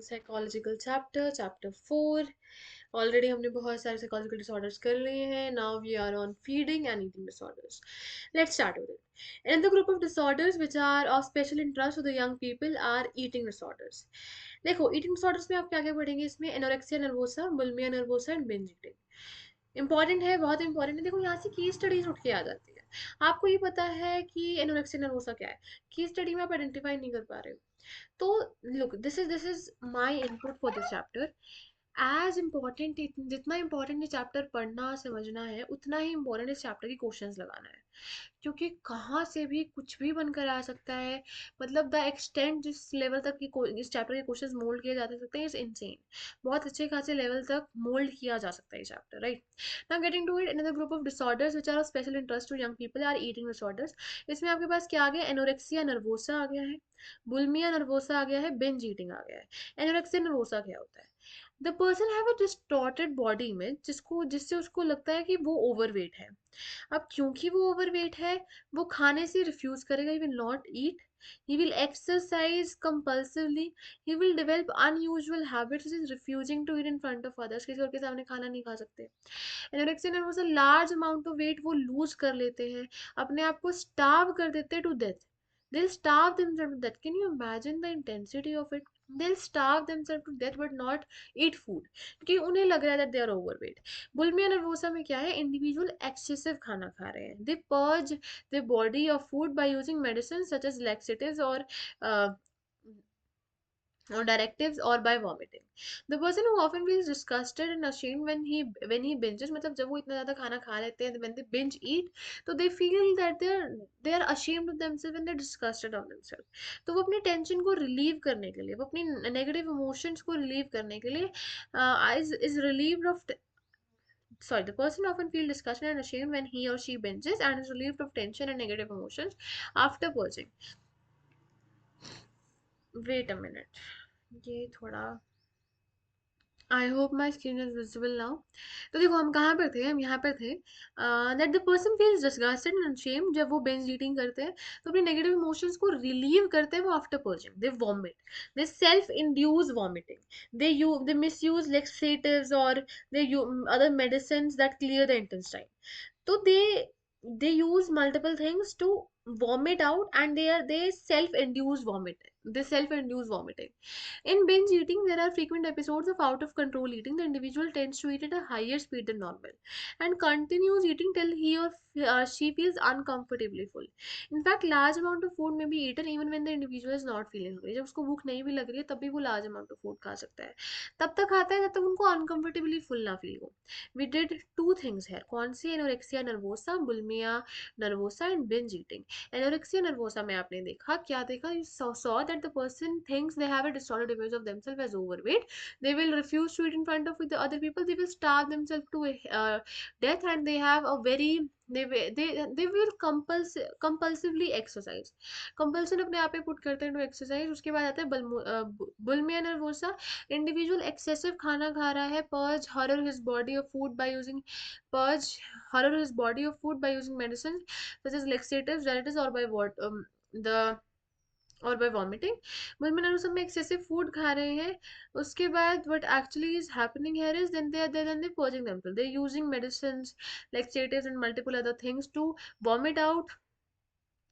Reading psychological chapter chapter 4। Already हमने बहुत सारे साइकोलॉजिकल डिसऑर्डर्स कर लिए हैं. Now we are on feeding and eating disorders. Let's start with it. Another group of disorders which are of special interest to the young people are eating disorders. देखो eating disorders में आप क्या क्या पढ़ेंगे. इसमें anorexia nervosa, bulimia nervosa and binge eating important है, बहुत important है. देखो यहाँ से की स्टडीज उठ के आ जाती है. आपको ये पता है कि एनोरेक्सिया नर्वोसा क्या है. की स्टडी में आप आइडेंटिफाई नहीं कर पा रहे हो. तो look, this is my input for this chapter. As important, जितना इम्पोर्टेंट ये चैप्टर पढ़ना समझना है, उतना ही इम्पोर्टेंट इस चैप्टर की क्वेश्चंस लगाना है. क्योंकि कहाँ से भी कुछ भी बनकर आ सकता है. मतलब द एक्सटेंट जिस लेवल तक की इस चैप्टर के क्वेश्चंस मोल्ड किए जा सकते हैं इज इनसेन. बहुत अच्छे खासे लेवल तक मोल्ड किया जा सकता है ये chapter, right. Now getting to it, another group of disorders which are of special interest to young people are eating disorders. इसमें आपके पास क्या आ गया. एनोरेक्सिया नर्वोसा आ गया है, बुलिमिया नर्वोसा आ गया है, बिंज ईटिंग आ गया है. एनोरेक्सिया नर्वोसा क्या होता है. The person have a distorted body image, जिससे उसको लगता है कि वो ओवरवेट है. अब क्योंकि वो ओवरवेट है, वो खाने से रिफ्यूज करेगा. He will not eat. He will exercise compulsively. He will develop unusual habits is refusing to eat in front of others. किसी और के सामने खाना नहीं खा सकते. Anorexia nervosa large amount of weight वो लूज कर लेते हैं, अपने आप को स्टार्व कर देते हैं to death. They'll starve themselves to death. Can you imagine the intensity of it? They'll starve themselves to death but not eat food क्योंकि उन्हें लग रहा है that they are overweight. Bulimia nervosa में क्या है. इंडिविजुअल एक्सेसिव खाना खा रहे हैं. They purge their body of food by using medicines such as laxatives uh, or directives or by vomiting. The person who often feels disgusted and ashamed when he binges, मतलब जब वो इतना ज़्यादा खाना खा लेते हैं, when they binge eat, तो they feel that they are ashamed of themselves and they're disgusted of themselves. तो वो अपनी टेंशन को रिलीव करने के लिए, वो अपनी नेगेटिव इमोशंस को रिलीव करने के लिए is relieved of sorry, the person often feels disgusted and ashamed when he or she binges and is relieved of tension and negative emotions after purging. Wait a minute, ये थोड़ा, I hope my screen is visible now. तो देखो हम कहाँ पर थे. हम यहाँ पर थे. That the person feels disgusted and Shem. जब वो बेंज ईटिंग करते हैं तो अपने नेगेटिव इमोशंस को रिलीव करते हैं वो after purging. They vomit. They self induce vomiting. They misuse laxatives और the other medicine that clear the intestine. तो they use multiple things to vomit out, and they self induce vomiting. In binge eating, there are frequent episodes of out of control eating. The individual tends to eat at a higher speed than normal and continues eating till he or she feels uncomfortably full. In fact, large amount of food may be eaten even when the individual is not feeling hungry. जब उसको भूख नहीं भी लग रही है तब भी वो लार्ज अमाउंट ऑफ फूड खा सकता है. तब तक खाता है जब तक उनको अनकंफर्टेबली फुल ना फील हो. We did two things here. कौन सी. Anorexia nervosa, bulimia nervosa and binge eating. Anorexia nervosa में आपने देखा, क्या देखा. You saw that the person thinks they have a distorted image of themselves as overweight. They will refuse to eat in front of the other people. They will starve themselves to death, and they have a very they will compulsively exercise. Compulsion अपने आप पे put करते हैं to exercise. उसके बाद आता है bulimia nervosa. Individual excessive खाना खा रहा है. horror his body of food by using purge horror his body of food by using medicine such as laxatives, diuretics, or by what the और बाय वॉमिटिंग. बुलिमिया सब में excessive food खा रहे हैं. उसके बाद what actually is happening here is then they purging themselves. They using medicines, laxatives and multiple other things to vomit out.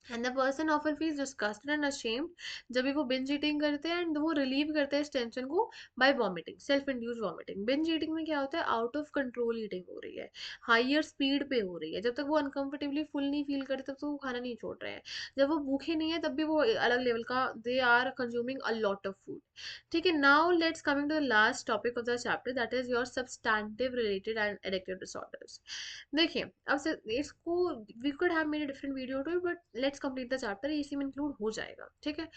And the person often feels disgusted and ashamed. जब भी वो binge eating करते हैं and वो relieve करते हैं इस tension को by vomiting, self induce vomiting. Binge eating में क्या होता है. आउट ऑफ कंट्रोल ईटिंग हो रही है, हाइयर स्पीड पे हो रही है. जब तक वो अनकंफर्टेबली फुल नहीं फील करते तब तक वो खाना नहीं छोड़ रहे हैं. जब वो भूखे नहीं है तब भी वो अलग लेवल का they are consuming a lot of food. ठीक है. Now let's coming to the last topic of the chapter, that is your substantive related and addictive disorders. देखिए अब से इसको we could have made a different video too, but let's complete the chapter. इसी में include हो जाएगा. ठीक है.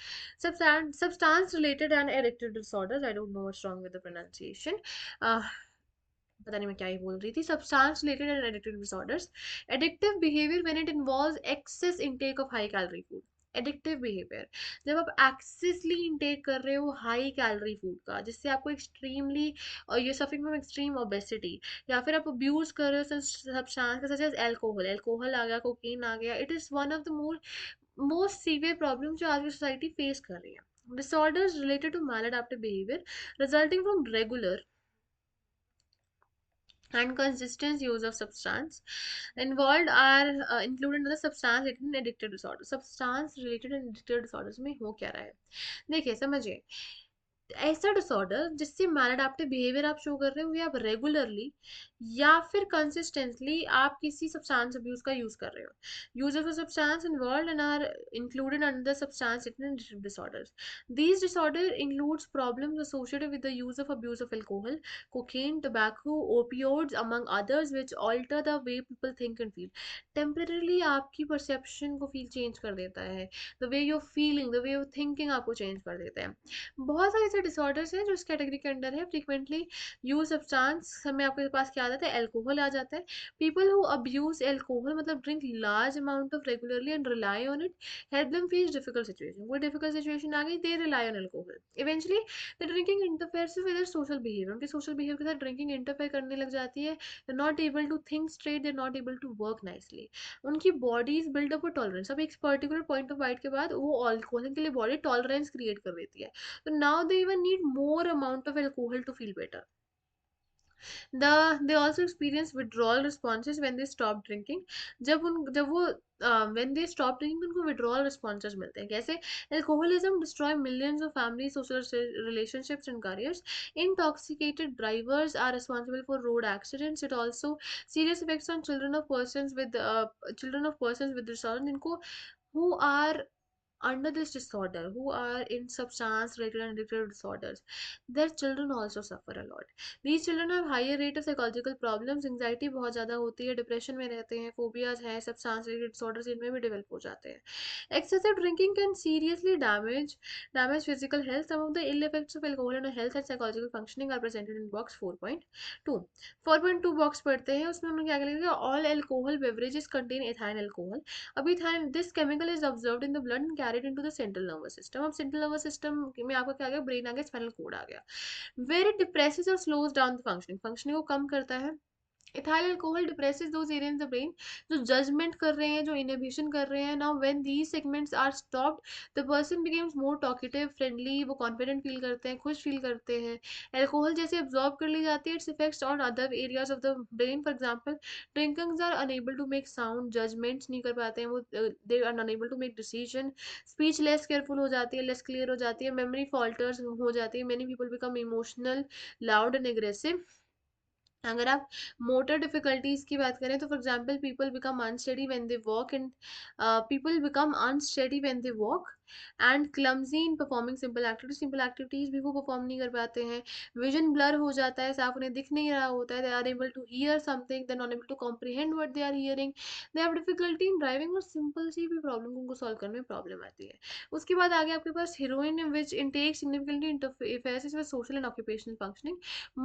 Substance related and addictive disorders. I don't know what's wrong with the pronunciation. पता नहीं मैं क्या ही बोल रही थी. Substance related and addictive disorders. Addictive behaviour when it involves excess intake of high calorie food. Addictive behaviour जब आप एक्सेसली इंटेक कर रहे हो हाई कैलोरी फूड का, जिससे आपको एक्सट्रीमली और ये सफिंग फ्रॉम एक्सट्रीम ओबेसिटी, या फिर आप अब्यूज कर रहे हो सब्सटेंस सच एज एल्कोहल आ गया, कोकीन आ गया. It is one of the most severe problem जो आज की सोसाइटी फेस कर रही है. Disorders related to maladaptive behavior resulting from regular and consistent use of substance involved are included in the substance related and addictive disorders. Substance related and addictive disorders में हो क्या रहा है, देखिए समझिए, ऐसा डिसऑर्डर जिससे मैलअडैप्टिव बिहेवियर आप शो कर रहे हो या आप रेगुलरली या फिर कंसिस्टेंटली आप किसी सब्सटेंस अब्यूज का यूज कर रहे हो, use of a substance involved and are included under substance disorders. These disorder includes problems associated with the use of abuse of alcohol, cocaine, tobacco, opioids among others which alter the way people think and feel. Temporarily आपकी perception को feel change कर देता है, the way you're feeling, the way you're thinking आपको change कर देता है. बहुत सारे ऐसे डिसऑर्डर्स हैं जो इस कैटेगरी के अंडर है. फ्रीक्वेंटली यूज सब्सटेंस, हमें आपके पास क्या आ जाता है, अल्कोहल आ जाता है. पीपल हु अब्यूज अल्कोहल मतलब drink large amount of regularly and rely on it help them face difficult situation. कोई डिफिकल्ट सिचुएशन आ गई, they rely on alcohol. Eventually the drinking interferes with their social behaviour. उनके social behaviour के साथ drinking interfere करने लग जाती है. They not able to think straight, they not able to work nicely. उनकी बॉडीज बिल्ड अप टॉलरेंस. अब एक पर्टिकुलर पॉइंट ऑफ वाइट के बाद वो अल्कोहल के लिए बॉडी टॉलरेंस क्रिएट कर देती है. So now they even need more amount of alcohol to feel better. They also experience withdrawal responses when they stop drinking. जब वो when they stop drinking उनको withdrawal responses मिलते हैं. कैसे? Alcoholism destroy millions of families, social relationships and careers. Intoxicated drivers are responsible for road accidents. It also serious effects on children of persons with disorder. इनको who are under this disorder, who are in substance related and addictive disorders, their children also suffer a lot. These children have higher rate of psychological problems. Anxiety बहुत ज़्यादा होती है, depression में रहते हैं, phobias हैं, substance related disorders इनमें भी डेवलप हो जाते हैं. Excessive drinking can seriously damage physical health. Some of the ill effects of alcohol on health and psychological functioning are presented in box 4.2. 4.2 box पढ़ते हैं, उसमें उन्होंने क्या लिखा, all alcohol beverages contain ethane alcohol. अभी थाइन this chemical is observed in the blood and carried into the central nervous system. अब central nervous system में आपका क्या आ गया, ब्रेन आ गया, स्पाइनल कोड आ गया. वेर इट डिप्रेसेस और स्लोज डाउन द फंक्शनिंग को कम करता है. Ethyl alcohol depresses those area in the brain जो जजमेंट कर रहे हैं, जो इनहिबिशन कर रहे हैं. Now when these segments are stopped the person becomes more talkative, friendly, वो कॉन्फिडेंट फील करते हैं, खुश फील करते हैं. अल्कोहल जैसे अब्जॉर्ब कर ली जाती है, it's effects on other areas of the brain. For example drinkers are unable to make sound, judgements नहीं कर पाते हैं वो, they are unable to make decision. Speech less careful हो जाती है, लेस क्लियर हो जाती है. मेमोरी फॉल्टर्स हो जाती है. Many people become emotional, loud and aggressive. अगर आप मोटर डिफिकल्टीज की बात करें तो for example people become unsteady when they walk and clumsy in performing simple activities भी वो परफॉर्म नहीं कर पाते हैं. विजन ब्लर हो जाता है, साफ उन्हें दिख नहीं रहा होता है. They are able to hear something, they not able to comprehend what they are hearing. They have difficulty in driving, और सिंपल सी भी प्रॉब्लम उनको सॉल्व करने में प्रॉब्लम आती है. उसके बाद आगे आपके पास heroin which intake significantly interferes with social and occupational functioning.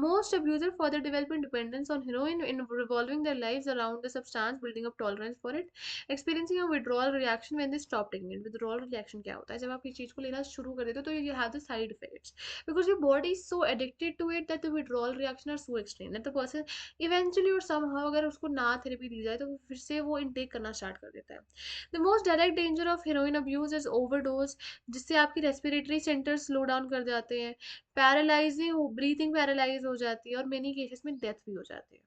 Most abusers further develop dependence on heroin in revolving their lives around the substance, building up tolerance for it, experiencing a withdrawal reaction when they stop taking it. Withdrawal reaction क्या होता है, जब आप किसी चीज को लेना शुरू कर देते हो तो you have the side effects because your body is so addicted to it that the withdrawal reaction are so extreme that the person eventually or somehow अगर उसको ना थेरेपी दी जाए तो फिर से वो इनटेक करना स्टार्ट कर देता है. The most direct danger of heroin abuse is overdose, जिससे आपकी रेस्पिरेटरी सेंटर स्लो डाउन कर जाते हैं, पैरालाइजिंग हो, ब्रीथिंग पैरालाइज हो जाती है, और मेनी केसेस में डेथ भी हो जाती है.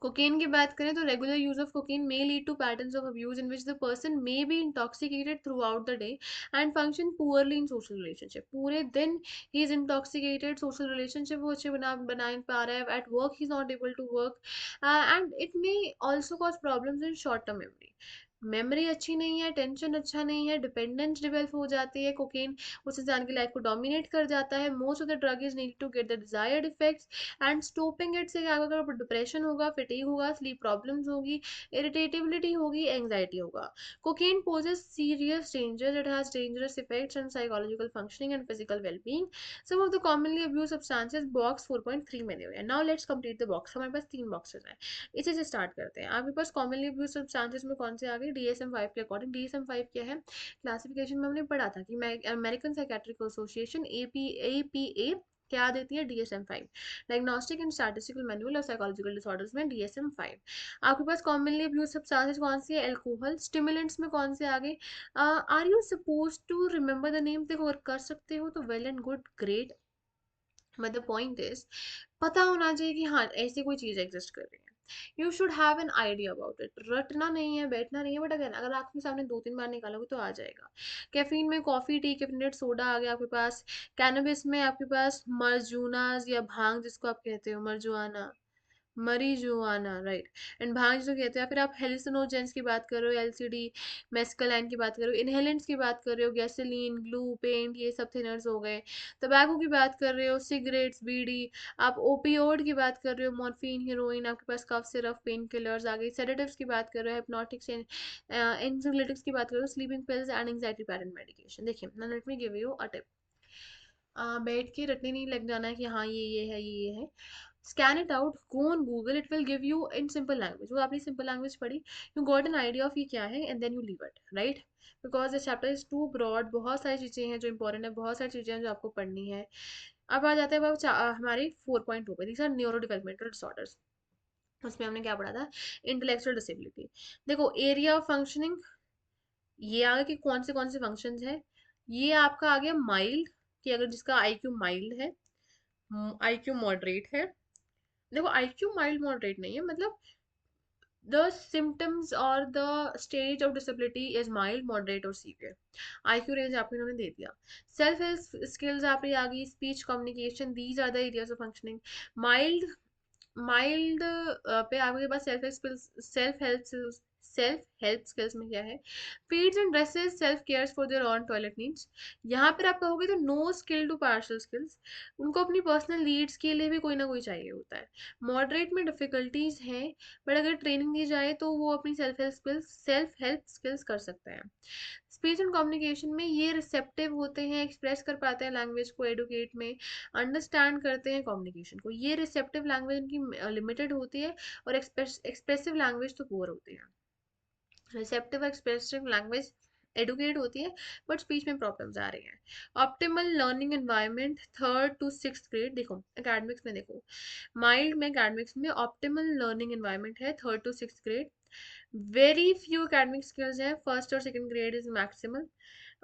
कोकेन की बात करें तो regular use of cocaine may lead to patterns of abuse in which the person may be intoxicated throughout the day and function poorly in social relationship. पूरे दिन he is intoxicated, social relationship वो अच्छे बना नहीं पा रहा है, at work he is not able to work and it may also cause problems in short term memory. Memory अच्छी नहीं है, टेंशन अच्छा नहीं है, डिपेंडेंस डेवलप हो जाती है. कोकेन उस इंसान की लाइफ को डोमिनेट कर जाता है. Most of the drug is need to get the desired effects and stopping it से क्या होगा, डिप्रेशन होगा, फिटीग होगा, स्लीप प्रॉब्लम्स होगी, इरिटेटिबिलिटी होगी, एंग्जाइटी होगा. Cocaine poses serious danger, it has dangerous effects on psychological functioning and physical wellbeing. Some of the commonly abuse substances box 4.3 में दिए हुए हैं. Now let's complete the box. हमारे पास 3 बॉक्सेस हैं, इसे से स्टार्ट करते हैं. आपके पास कॉमनली अब्यूज सब्सटेंसेस में कौन से आ गए, DSM-5 के अकॉर्डिंग. DSM-5 क्या है, क्लासिफिकेशन में हमने पढ़ा था कि अमेरिकन साइकेट्रिक एसोसिएशन APA क्या देती है, DSM-5, diagnostic and statistical manual of psychological disorders में DSM-5। आपके पास कॉमनली अब्यूज सब्सटेंसेस कौन सी है, एल्कोहल। स्टिमुलेंट्स में कौन से आ गए, are you suppose to remember the name, देखो अगर कर सकते हो तो well and good, great, but the point is पता होना चाहिए कि हाँ ऐसी कोई चीज एग्जिस्ट कर रही है। You should have an idea about it, रटना नहीं है, बैठना नहीं है, बट अगर अगर आपके सामने 2-3 बार निकालोगे तो आ जाएगा। कैफीन में कॉफी, टी, कैफिनेट सोडा आ गया आपके पास। कैनबिस में आपके पास मर्जूनाज या भांग जिसको आप कहते हो, मर्जुआना, मरीजुआना, राइट, एंड भांग जो कहते हैं। फिर आप हेलिसिनोजेंस की बात कर रहे हो, एलसीडी, मेस्कलाइन की बात कर रहे हो, इनहेलेंट्स की बात कर रहे हो, गैसोलीन, ग्लू, पेंट, ये सब थिनर्स हो गए। टबैको की बात कर रहे हो, सिगरेट्स, बीड़ी। आप ओपियोड की बात कर रहे हो, मॉर्फिन, हीरोइन, आपके पास कफ सिरप, पेन किलर्स आ गई। सेडेटिव्स की बात कर रहे हो, हिप्नोटिक्स, एंग्जाइटिक्स की बात कर रहे हो, sleeping pills and anxiety parent medication. देखिए ना, let me give you a tip. बैठ के रटने नहीं लग जाना है कि हाँ ये है, ये है। Scan it out, go on Google, it will give you in simple language. वो आपने सिंपल लैंग्वेज पढ़ी, you got an idea of ये क्या है, and then you leave it, right. Because this chapter is too broad, बहुत सारी चीज़ें हैं जो इंपॉर्टेंट है, बहुत सारी चीज़ें हैं जो आपको पढ़नी है। अब आ जाते हैं अब हमारे 4.2 पे, these are neurodevelopmental disorders. उसमें हमने क्या पढ़ा था, इंटेलेक्चुअल डिसेबिलिटी। देखो एरिया ऑफ फंक्शनिंग, ये आ गया कि कौन से फंक्शंस है। ये आपका आ गया माइल्ड, कि अगर जिसका आईक्यू माइल्ड है, आईक्यू मॉडरेट है। देखो आईक्यू माइल्ड मॉडरेट नहीं है, मतलब द सिम्टम्स और the stage of disability is mild, moderate और सीवियर। आईक्यू रेंज आपको इन्होंने दे दिया। सेल्फ हेल्प स्किल्स आपकी आ गई, speech, communication, these are the areas of functioning. Mild, mild पे आपके पास सेल्फ हेल्प स्किल्स में क्या है, feeds and dresses, self cares for their own toilet needs. यहाँ पर आप कहोगे तो no skill to partial skills, उनको अपनी पर्सनल नीड्स के लिए भी कोई ना कोई चाहिए होता है। मॉडरेट में डिफिकल्टीज हैं, बट अगर ट्रेनिंग दी जाए तो वो अपनी सेल्फ हेल्प स्किल्स कर सकते हैं। स्पीच एंड कम्युनिकेशन में ये रिसेप्टिव होते हैं, एक्सप्रेस कर पाते हैं लैंग्वेज को, एडुकेट में अंडरस्टैंड करते हैं कम्युनिकेशन को। ये रिसेप्टिव लैंग्वेज उनकी लिमिटेड होती है, और एक्सप्रेसिव लैंग्वेज तो पुअर होती है। रिसेप्टिव और एक्सप्रेसिव लैंग्वेज एडुकेट होती है, बट स्पीच में प्रॉब्लम्स आ रही हैं। Optimal learning environment 3rd to 6th grade, देखो एकेडमिक्स में देखो, माइल्ड में एकेडमिक्स में ऑप्टिमल लर्निंग एनवायरनमेंट है 3rd to 6th grade. Very few academic skills हैं, 1st और 2nd ग्रेड इज मैक्सिमल।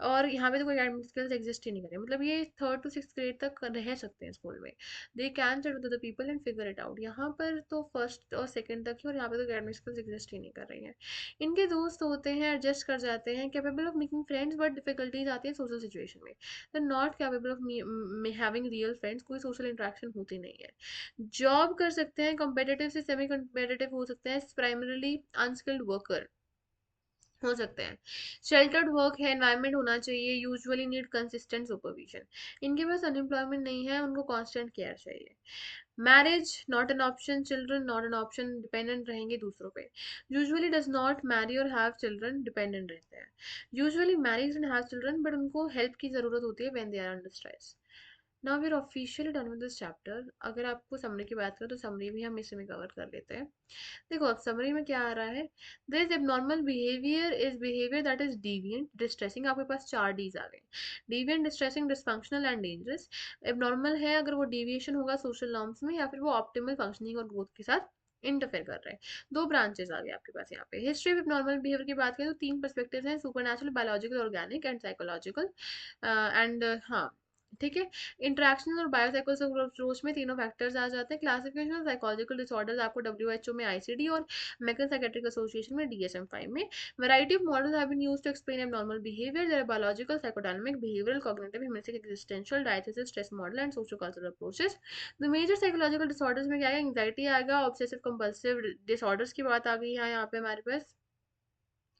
और यहाँ पे तो कोई एकेडमिक स्किल्स एग्जिस्ट ही नहीं करें, मतलब ये 3rd to 6th ग्रेड तक रह सकते हैं स्कूल में। They can chat with the people and figure it out. यहाँ पर तो 1st और 2nd तक ही, और यहाँ पे तो एकेडमिक स्किल्स एग्जिस्ट ही नहीं कर रही हैं। इनके दोस्त होते हैं, एडजस्ट कर जाते हैं, capable of making friends, but difficulties आती है सोशल सिचुएशन में। They not capable of having real friends, कोई सोशल इंटरेक्शन होती नहीं है। जॉब कर सकते हैं, कम्पिटिटिव से सेमी कम्पिटिटिव हो सकते हैं, प्राइमरीली अनस्किल्ड वर्कर हो सकते हैं। शेल्टर्ड वर्क है, एनवायरनमेंट होना चाहिए, यूजुअली नीड कंसिस्टेंट सुपरविजन। इनके पास अनएम्प्लॉयमेंट नहीं है, उनको कांस्टेंट केयर चाहिए। Marriage not an option, children not an option, dependent रहेंगे दूसरों पे। यूजुअली डज नॉट मैरी और हैव चिल्ड्रन, डिपेंडेंट रहते हैं। Usually marries and have children, but उनको हेल्प की जरूरत होती है when they are under stress. Now we are officially done with this chapter. अगर आपको समरी की बात करें तो समरी भी हम इसी में कवर कर लेते हैं। देखो अब समरी में क्या आ रहा है, this abnormal behaviour is behaviour that is deviant distressing. आपके पास 4 Ds आ गए, deviant, distressing, dysfunctional and dangerous. Abnormal है अगर वो डिविएशन होगा सोशल नॉर्म्स में, या फिर वो ऑप्टिमल फंक्शनिंग और ग्रोथ के साथ इंटरफेयर कर रहे हैं। 2 ब्रांचेस आ गए आपके पास यहाँ पे। हिस्ट्री ऑफ नॉर्मल बिहेवियर की बात करें तो 3 पर्सपेक्टिव हैं, super, biological, organic and psychological. And हाँ, ठीक है। इंटरेक्शन और बायोसाइकोलॉजिकल अप्रोच में तीनों फैक्टर्स आ जाते हैं। क्लासिफिकेशन ऑफ साइकोलॉजिकल डिसऑर्डर्स आपको WHO में ICD और अमेरिकन साइकेट्रिक एसोसिएशन में DSM-5 में। Variety of models have been used to explain abnormal behaviour, there are biological, psychodynamic, behavioural, cognitive, humanistic, existential, diathesis, stress model and sociocultural approaches. The major psychological disorders में क्या है, anxiety आएगा, obsessive compulsive disorders की बात आ गई है यहाँ पे हमारे पास,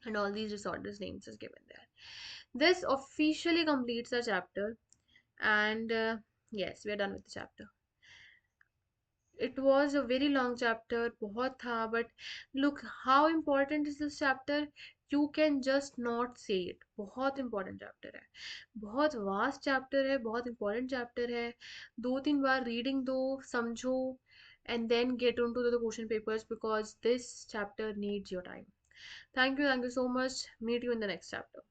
and all these disorders names is given there. This officially completes the chapter, and yes, we are done with the chapter. It was a very long chapter, बहुत था, but look how important is this chapter. You can just not say it. बहुत important chapter है, बहुत vast chapter है, बहुत important chapter है। 2-3 बार reading दो, समझो, and then get into the question papers, because this chapter needs your time. Thank you so much. Meet you in the next chapter.